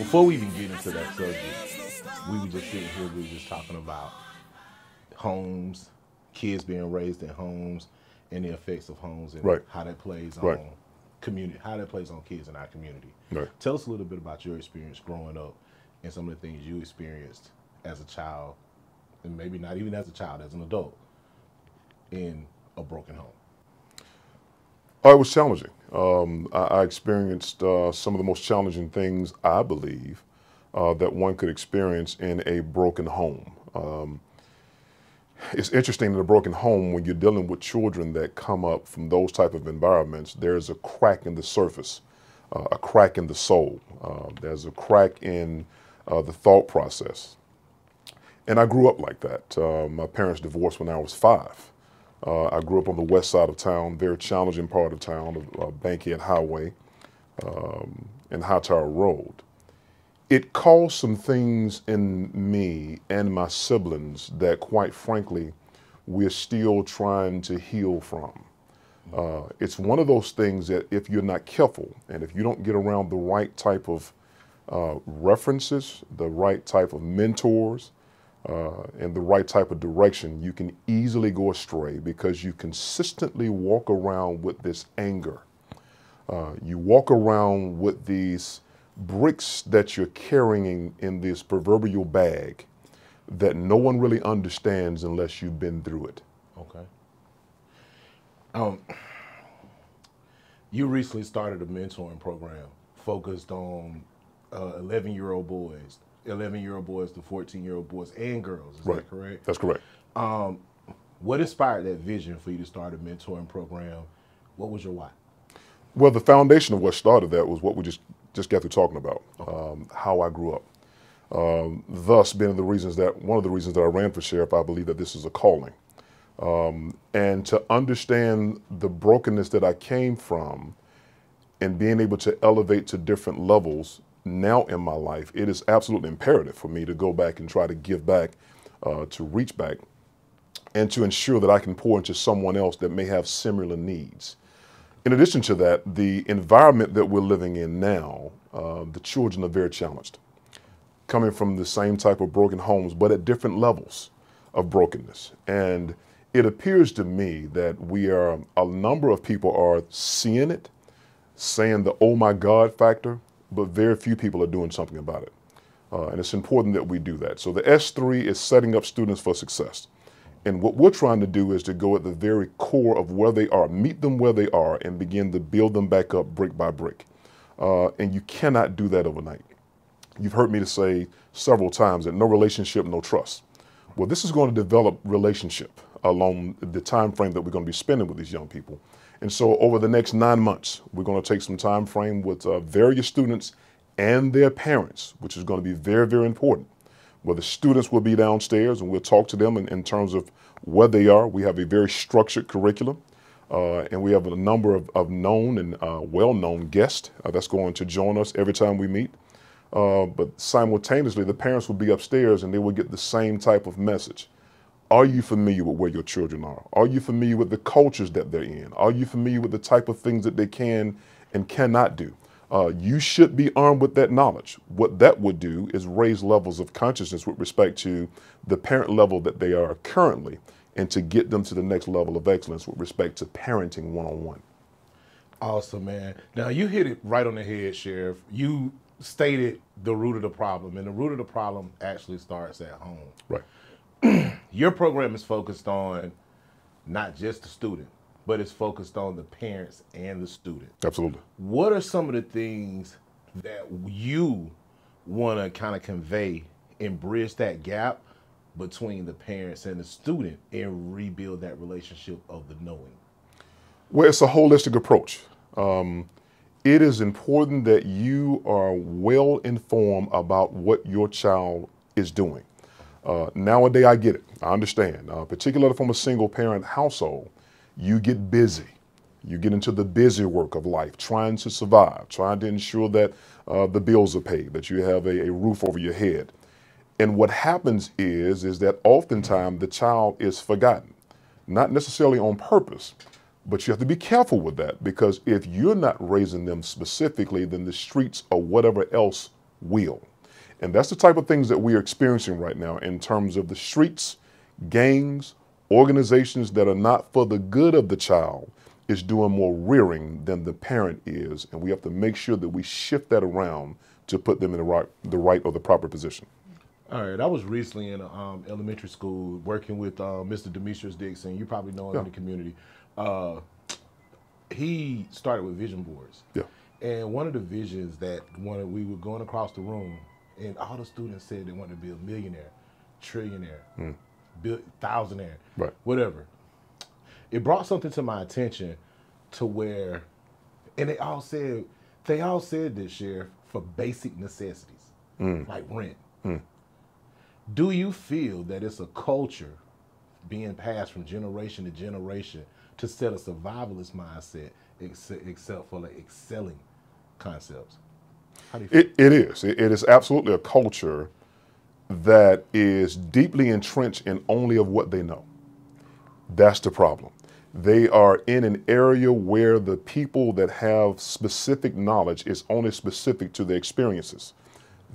before we even get into that subject, we were just sitting here, we were just talking about homes, kids being raised in homes, and the effects of homes and Right. how that plays Right. on community, how that plays on kids in our community. Right. Tell us a little bit about your experience growing up and some of the things you experienced as a child, and maybe not even as a child, as an adult, in a broken home. Oh, it was challenging. I experienced some of the most challenging things, I believe, that one could experience in a broken home. It's interesting in a broken home, when you're dealing with children that come up from those type of environments, there's a crack in the surface, a crack in the soul. There's a crack in the thought process. And I grew up like that. My parents divorced when I was 5. I grew up on the west side of town, very challenging part of town, Bankhead Highway and Hightower Road. It caused some things in me and my siblings that, quite frankly, we're still trying to heal from. It's one of those things that if you're not careful and if you don't get around the right type of references, the right type of mentors, and the right type of direction, you can easily go astray because you consistently walk around with this anger. You walk around with these bricks that you're carrying in this proverbial bag that no one really understands unless you've been through it. Okay. You recently started a mentoring program focused on 11-year-old boys. 11-year-old boys to 14-year-old boys and girls. Is that correct? That's correct. What inspired that vision for you to start a mentoring program? What was your why? Well, the foundation of what started that was what we just got through talking about, how I grew up. Thus, being one of the reasons that I ran for sheriff, I believe that this is a calling. And to understand the brokenness that I came from and being able to elevate to different levels now in my life, it is absolutely imperative for me to go back and try to give back, to reach back, and to ensure that I can pour into someone else that may have similar needs. In addition to that, the environment that we're living in now, the children are very challenged, coming from the same type of broken homes, but at different levels of brokenness. And it appears to me that a number of people are seeing it, saying the "oh my God" factor, but very few people are doing something about it. And it's important that we do that. So the S3 is setting up students for success. And what we're trying to do is to go at the very core of where they are, meet them where they are, and begin to build them back up brick by brick. And you cannot do that overnight. You've heard me to say several times that no relationship, no trust. Well, this is going to develop relationship along the time frame that we're going to be spending with these young people. And so over the next 9 months, we're going to take some time frame with various students and their parents, which is going to be very, very important. Where the students will be downstairs and we'll talk to them in terms of where they are. We have a very structured curriculum, and we have a number of known and well-known guests that's going to join us every time we meet. But simultaneously, the parents will be upstairs and they will get the same type of message. Are you familiar with where your children are? Are you familiar with the cultures that they're in? Are you familiar with the type of things that they can and cannot do? You should be armed with that knowledge. What that would do is raise levels of consciousness with respect to the parent level that they are currently, and to get them to the next level of excellence with respect to parenting one-on-one. Awesome, man. Now, you hit it right on the head, Sheriff. You stated the root of the problem, and the root of the problem actually starts at home. Right. Your program is focused on not just the student, but it's focused on the parents and the student. Absolutely. What are some of the things that you want to kind of convey and bridge that gap between the parents and the student and rebuild that relationship of the knowing? Well, it's a holistic approach. It is important that you are well informed about what your child is doing. Nowadays, I get it. I understand. Particularly from a single parent household, you get busy. You get into the busy work of life, trying to survive, trying to ensure that the bills are paid, that you have a roof over your head. And what happens is that oftentimes the child is forgotten, not necessarily on purpose, but you have to be careful with that, because if you're not raising them specifically, then the streets or whatever else will. And that's the type of things that we are experiencing right now in terms of the streets, gangs, organizations that are not for the good of the child is doing more rearing than the parent is. And we have to make sure that we shift that around to put them in the right or the proper position. All right, I was recently in elementary school working with Mr. Demetrius Dixon. You probably know him in the community. He started with vision boards. Yeah. And one of the visions that we were going across the room, and all the students said they wanted to be a millionaire, trillionaire, thousandaire, right, whatever. It brought something to my attention to where, and they all said this, Sheriff, for basic necessities, like rent. Do you feel that it's a culture being passed from generation to generation to set a survivalist mindset, except for like excelling concepts? How do you feel? It is. It is absolutely a culture that is deeply entrenched in only of what they know. That's the problem. They are in an area where the people that have specific knowledge is only specific to their experiences.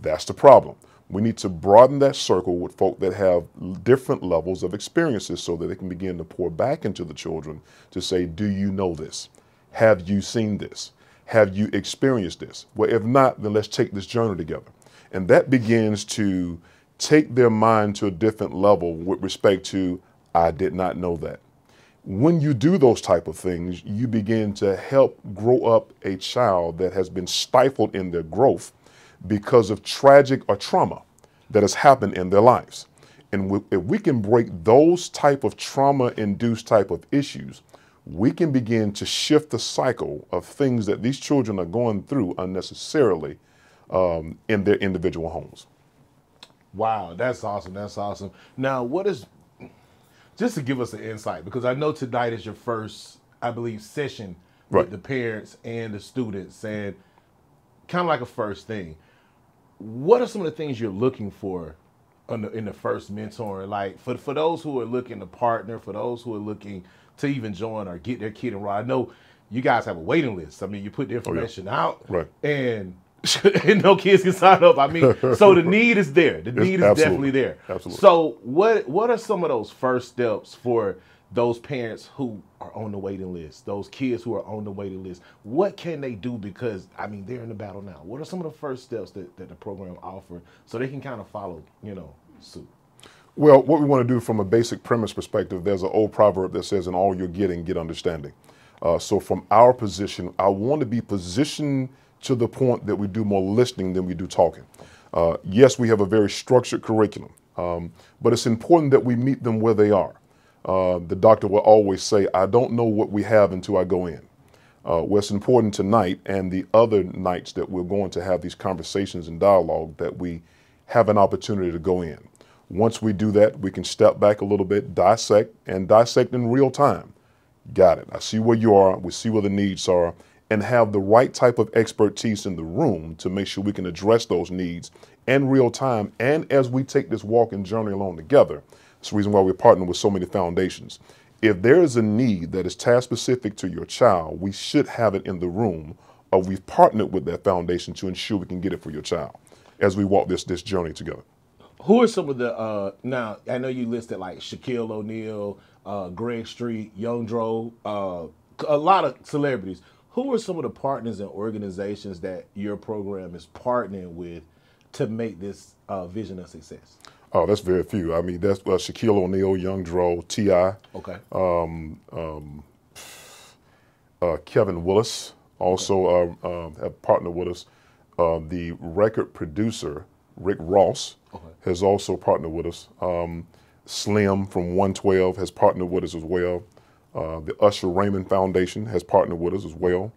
That's the problem. We need to broaden that circle with folk that have different levels of experiences so that they can begin to pour back into the children to say, do you know this? Have you seen this? Have you experienced this? Well, if not, then let's take this journey together. And that begins to take their mind to a different level with respect to, I did not know that. When you do those type of things, you begin to help grow up a child that has been stifled in their growth because of tragic or trauma that has happened in their lives. And if we can break those type of trauma-induced type of issues, we can begin to shift the cycle of things that these children are going through unnecessarily in their individual homes. Wow, that's awesome. That's awesome. Now, just to give us an insight, because I know tonight is your first, I believe, session with the parents and the students, and kind of like a first thing. What are some of the things you're looking for in the first mentor? Like for those who are looking to partner, for those who are looking to even join or get their kid enrolled. I know you guys have a waiting list. I mean, you put the information out, and no kids can sign up. I mean, so the need is there. The need is definitely there. Absolutely. So what are some of those first steps for those parents who are on the waiting list, those kids who are on the waiting list? What can they do? Because, I mean, they're in the battle now. What are some of the first steps that the program offers so they can kind of follow, suit? Well, what we want to do from a basic premise perspective, there's an old proverb that says, in all you're getting, get understanding. So from our position, I want to be positioned to the point that we do more listening than we do talking. Yes, we have a very structured curriculum, but it's important that we meet them where they are. The doctor will always say, I don't know what we have until I go in. What's important tonight and the other nights that we're going to have these conversations and dialogue, that we have an opportunity to go in. Once we do that, we can step back a little bit, dissect in real time. Got it. I see where you are. We see where the needs are, and have the right type of expertise in the room to make sure we can address those needs in real time. And as we take this walk and journey along together, that's the reason why we're partnering with so many foundations. If there is a need that is task specific to your child, we should have it in the room, or we've partnered with that foundation to ensure we can get it for your child as we walk this journey together. Who are some of the, now, I know you listed like Shaquille O'Neal, Greg Street, Young Dro, a lot of celebrities. Who are some of the partners and organizations that your program is partnering with to make this vision a success? Oh, that's very few. I mean, that's Shaquille O'Neal, Young Dro, T.I. Okay. Kevin Willis also have partnered with us. The record producer, Rick Ross, has also partnered with us. Slim from 112 has partnered with us as well. The Usher Raymond Foundation has partnered with us as well.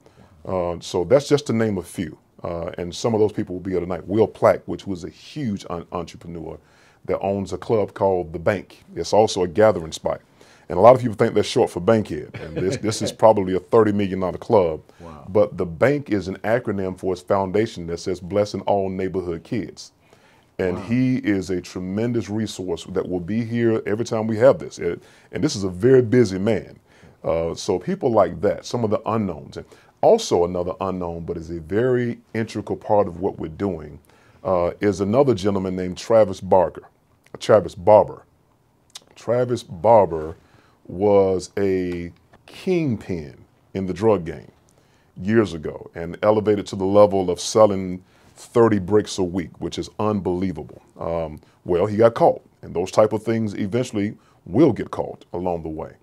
So that's just to name a few. And some of those people will be here tonight. Will Plack, which was a huge entrepreneur that owns a club called The Bank. It's also a gathering spot. And a lot of people think that's short for Bankhead. And this is probably a $30 million club. Wow. But The Bank is an acronym for its foundation that says Blessing All Neighborhood Kids. And wow, he is a tremendous resource that will be here every time we have this. And this is a very busy man. So people like that, some of the unknowns. And also another unknown, but is a very integral part of what we're doing. is another gentleman named Travis Barber. Travis Barber. Travis Barber was a kingpin in the drug game years ago and elevated to the level of selling 30 bricks a week, which is unbelievable. Well, he got caught, and those type of things eventually will get caught along the way.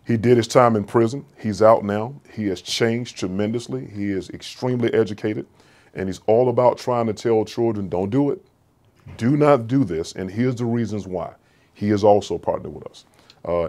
He did his time in prison. He's out now. He has changed tremendously. He is extremely educated, and he's all about trying to tell children, don't do it. Do not do this, and here's the reasons why. He is also partnered with us.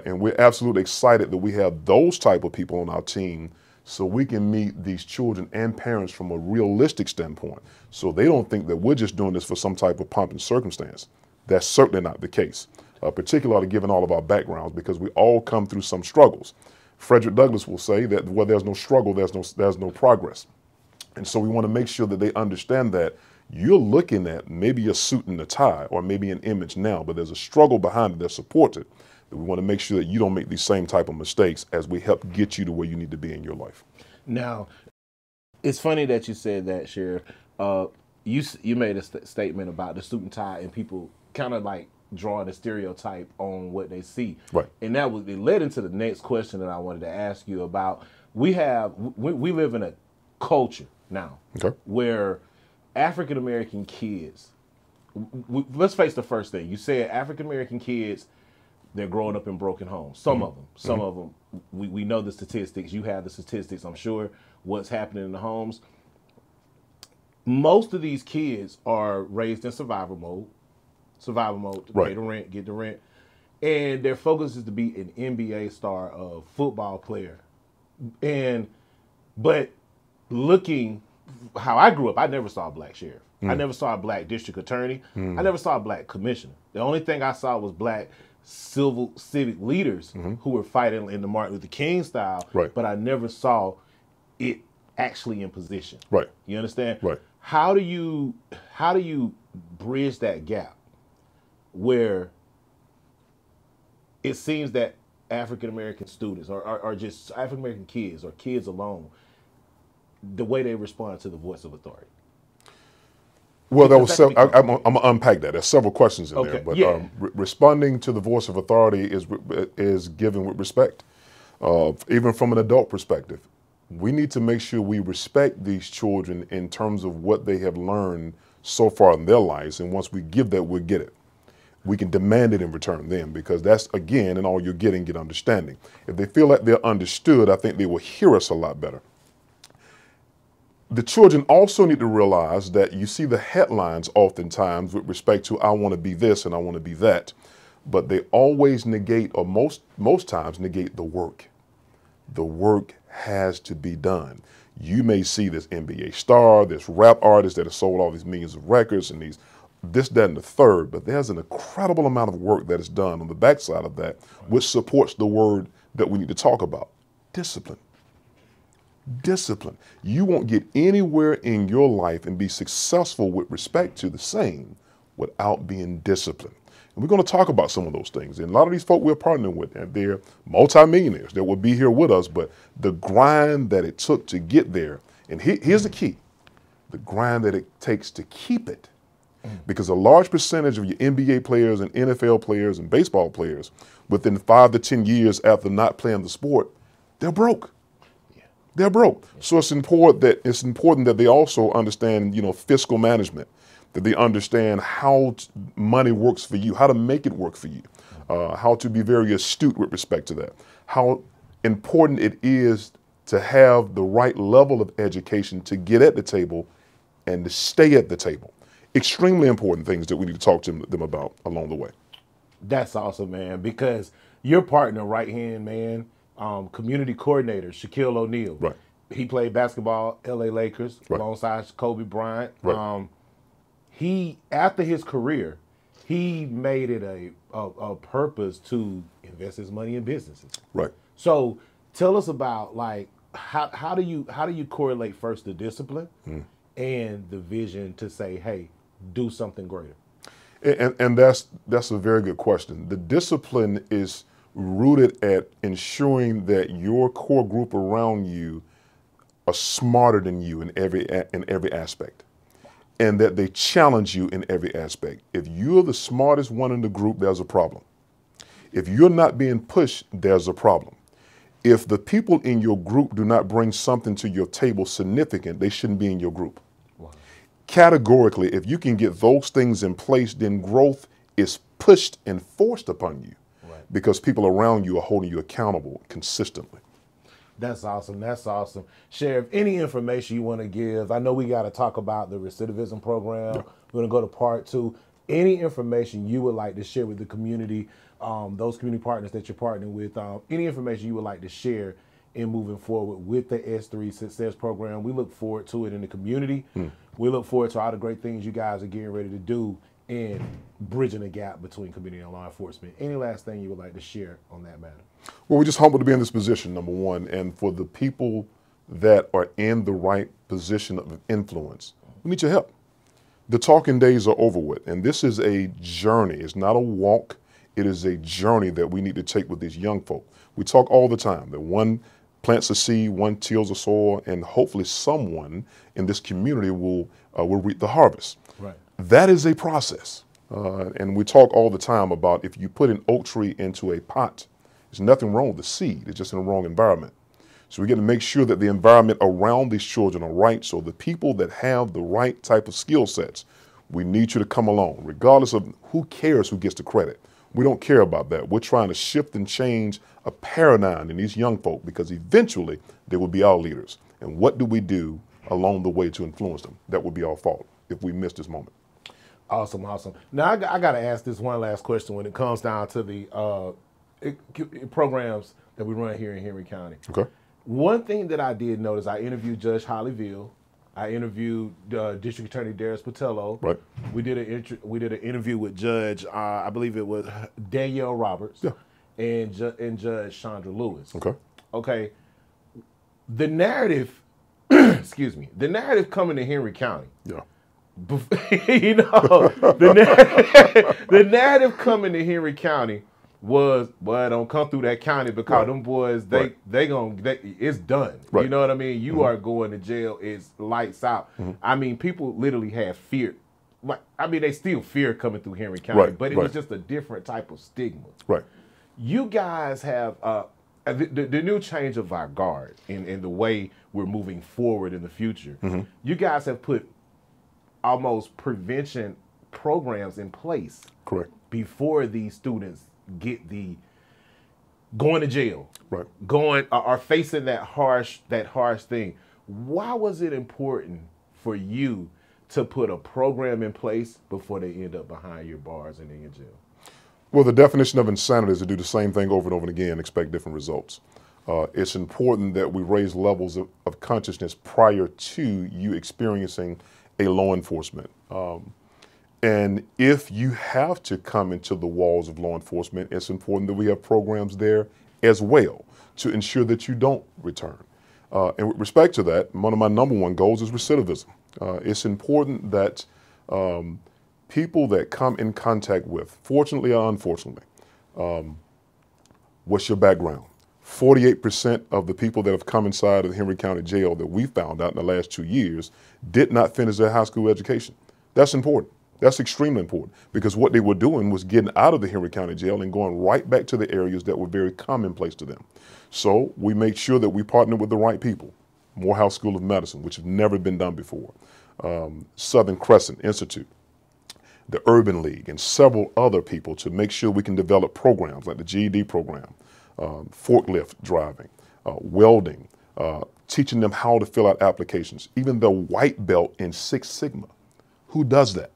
And we're absolutely excited that we have those type of people on our team so we can meet these children and parents from a realistic standpoint, so they don't think that we're just doing this for some type of pomp and circumstance. That's certainly not the case, particularly given all of our backgrounds, because we all come through some struggles. Frederick Douglass will say that where there's no struggle, there's no progress. And so we want to make sure that they understand that you're looking at maybe a suit and a tie or maybe an image now, but there's a struggle behind it that's supported. That we want to make sure that you don't make these same type of mistakes as we help get you to where you need to be in your life. Now, it's funny that you said that, Sheriff. You made a statement about the suit and tie and people kind of like drawing a stereotype on what they see. Right. And it led into the next question that I wanted to ask you about. We live in a culture now where African American kids, let's face the first thing. You said African American kids, they're growing up in broken homes. Some of them, we know the statistics. You have the statistics, I'm sure, what's happening in the homes. Most of these kids are raised in survival mode to pay the rent, get the rent. And their focus is to be an NBA star, a football player. But looking how I grew up, I never saw a black sheriff. I never saw a black district attorney. I never saw a black commissioner. The only thing I saw was black civic leaders who were fighting in the Martin Luther King style, but I never saw it actually in position. Right. You understand? Right. How do you bridge that gap where it seems that African American students or just African American kids or kids alone, the way they respond to the voice of authority? Well, I'm going to unpack that. There's several questions in there, but responding to the voice of authority is given with respect. Even from an adult perspective, we need to make sure we respect these children in terms of what they have learned so far in their lives, and once we give that, we'll get it. We can demand it in return then, because that's, again, and all you're getting, get understanding. If they feel like they're understood, I think they will hear us a lot better. The children also need to realize that you see the headlines oftentimes with respect to I want to be this and I want to be that, but they always negate, or most times negate, the work. The work has to be done. You may see this NBA star, this rap artist that has sold all these millions of records and this, that, and the third, but there's an incredible amount of work that is done on the backside of that, which supports the word that we need to talk about: discipline. Discipline. You won't get anywhere in your life and be successful with respect to the same without being disciplined. And we're going to talk about some of those things. And a lot of these folk we're partnering with, and they're multimillionaires that will be here with us, but the grind that it took to get there, and here's the key, the grind that it takes to keep it. Because a large percentage of your NBA players and NFL players and baseball players, within 5 to 10 years after not playing the sport, they're broke. They're broke. So it's important that they also understand, fiscal management, that they understand how money works for you, how to make it work for you, how to be very astute with respect to that, how important it is to have the right level of education to get at the table and to stay at the table. Extremely important things that we need to talk to them about along the way. That's awesome, man, because your partner, right-hand man, community coordinator, Shaquille O'Neal. Right. He played basketball, LA Lakers, alongside Kobe Bryant. Right. He, after his career, he made it a purpose to invest his money in businesses. Right. So tell us about, like, how do you correlate first the discipline and the vision to say, hey, do something greater? And that's a very good question. The discipline is rooted at ensuring that your core group around you are smarter than you in every aspect. and that they challenge you in every aspect. If you're the smartest one in the group, there's a problem. If you're not being pushed, there's a problem. If the people in your group do not bring something to your table significant, they shouldn't be in your group. Wow. Categorically, if you can get those things in place, then growth is pushed and forced upon you, right, because people around you are holding you accountable consistently. That's awesome. That's awesome. Sheriff, any information you want to give? I know we got to talk about the recidivism program. Yeah. We're going to go to part 2. Any information you would like to share with the community, those community partners that you're partnering with, any information you would like to share in moving forward with the S3 Success Program. We look forward to it in the community. We look forward to all the great things you guys are getting ready to do in bridging the gap between community and law enforcement. Any last thing you would like to share on that matter? Well, we're just humbled to be in this position, number one, and for the people that are in the right position of influence, we need your help. The talking days are over with, and this is a journey. It's not a walk. It is a journey that we need to take with these young folk. We talk all the time that one plants a seed, one tills the soil, and hopefully someone in this community will reap the harvest. Right. That is a process. And we talk all the time about if you put an oak tree into a pot, there's nothing wrong with the seed. It's just in the wrong environment. So we got to make sure that the environment around these children are right. So the people that have the right type of skill sets, we need you to come along, regardless of who cares who gets the credit. We don't care about that. We're trying to shift and change a paradigm in these young folk because eventually they will be our leaders. And what do we do along the way to influence them? That would be our fault if we miss this moment. Awesome, awesome. Now I got to ask this one last question when it comes down to the programs that we run here in Henry County. Okay. One thing that I did notice, I interviewed Judge Hollyville. I interviewed District Attorney Darius Patello. Right. We did an interview with Judge, I believe it was Danielle Roberts, yeah, and Judge Chandra Lewis. Okay. Okay. The narrative, excuse me, the narrative coming to Henry County. Yeah. You know, the narrative coming to Henry County was, well, don't come through that county because right, them boys, it's done. Right. You know what I mean? You are going to jail. It's lights out. I mean, people literally have fear. Like, I mean, they still fear coming through Henry County, right, but it was just a different type of stigma. Right. You guys have the new change of our guard in the way we're moving forward in the future. You guys have put almost prevention programs in place. Correct. Before these students get going to jail, right, are facing that harsh thing. Why was it important for you to put a program in place before they end up behind your bars and in jail? Well, the definition of insanity is to do the same thing over and over again and expect different results. It's important that we raise levels of consciousness prior to you experiencing a law enforcement. And if you have to come into the walls of law enforcement, it's important that we have programs there as well to ensure that you don't return. And with respect to that, one of my number one goals is recidivism. It's important that people that come in contact with, fortunately or unfortunately, what's your background? 48% of the people that have come inside of the Henry County Jail that we found out in the last 2 years did not finish their high school education. That's important. That's extremely important because what they were doing was getting out of the Henry County Jail and going right back to the areas that were very commonplace to them. So we make sure that we partner with the right people. Morehouse School of Medicine, which have never been done before. Southern Crescent Institute, the Urban League, and several other people to make sure we can develop programs like the GED program, forklift driving, welding, teaching them how to fill out applications, even the white belt in Six Sigma. Who does that?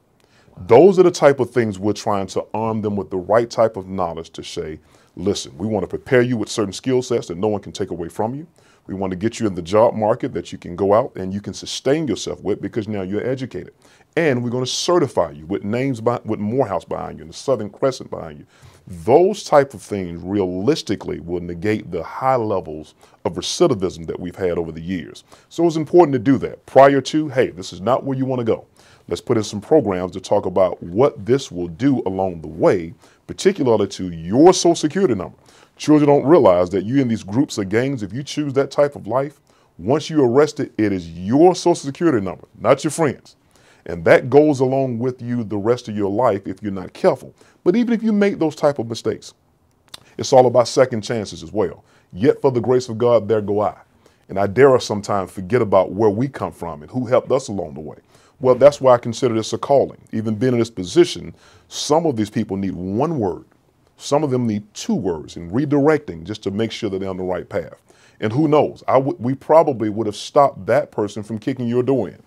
Wow. Those are the type of things we're trying to arm them with the right type of knowledge to say, listen, we want to prepare you with certain skill sets that no one can take away from you. We want to get you in the job market that you can go out and you can sustain yourself with because now you're educated. And we're going to certify you with names with Morehouse behind you and the Southern Crescent behind you. Those type of things realistically will negate the high levels of recidivism that we've had over the years. So it's important to do that prior to, hey, this is not where you want to go. Let's put in some programs to talk about what this will do along the way, particularly to your Social Security number. Children don't realize that you in these groups of gangs, if you choose that type of life, once you're arrested, it is your Social Security number, not your friends. And that goes along with you the rest of your life if you're not careful. But even if you make those type of mistakes, it's all about second chances as well. Yet for the grace of God, there go I. And I dare us sometimes forget about where we come from and who helped us along the way. Well, that's why I consider this a calling. Even being in this position, some of these people need one word. Some of them need two words and redirecting just to make sure that they're on the right path. And who knows, we probably would have stopped that person from kicking your door in,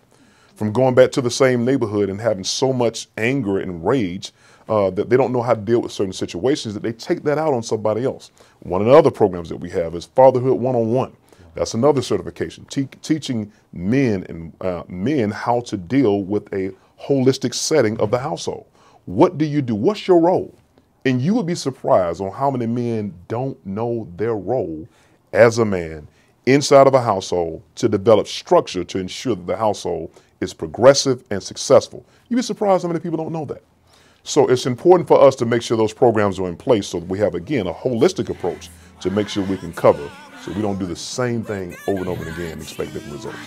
from going back to the same neighborhood and having so much anger and rage that they don't know how to deal with certain situations, that they take that out on somebody else. One of the other programs that we have is Fatherhood 101. That's another certification, teaching men and men how to deal with a holistic setting of the household. What do you do? What's your role? And you would be surprised on how many men don't know their role as a man inside of a household to develop structure to ensure that the household is progressive and successful. You'd be surprised how many people don't know that. So it's important for us to make sure those programs are in place so that we have, again, a holistic approach to make sure we can cover, so we don't do the same thing over and over again and expect different results.